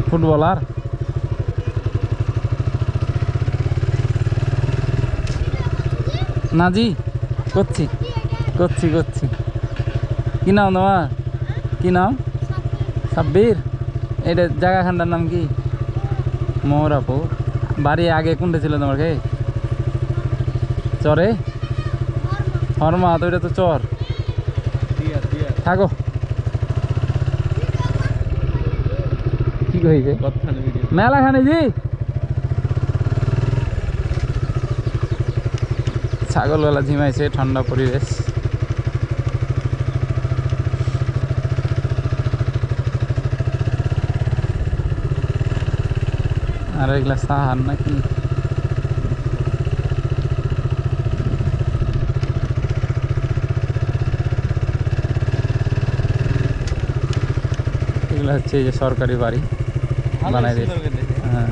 footballer না জি করছি করছি করছি কি নাম তোমার কি নাম সাব্বির এটা জায়গাখানটার নাম কি মোহরাপুর বাড়ি আগে কোনটা ছিল তোমার কে চরে হরমা তো এটা তো চর থাকো কি কইছে মেলাখানে জি ছাগলওয়ালা ঝিমাইছে ঠান্ডা পরিবেশ আর এগুলা সাহার নাকি এগুলো হচ্ছে এই যে সরকারি বাড়ি বানাই দিয়েছে হ্যাঁ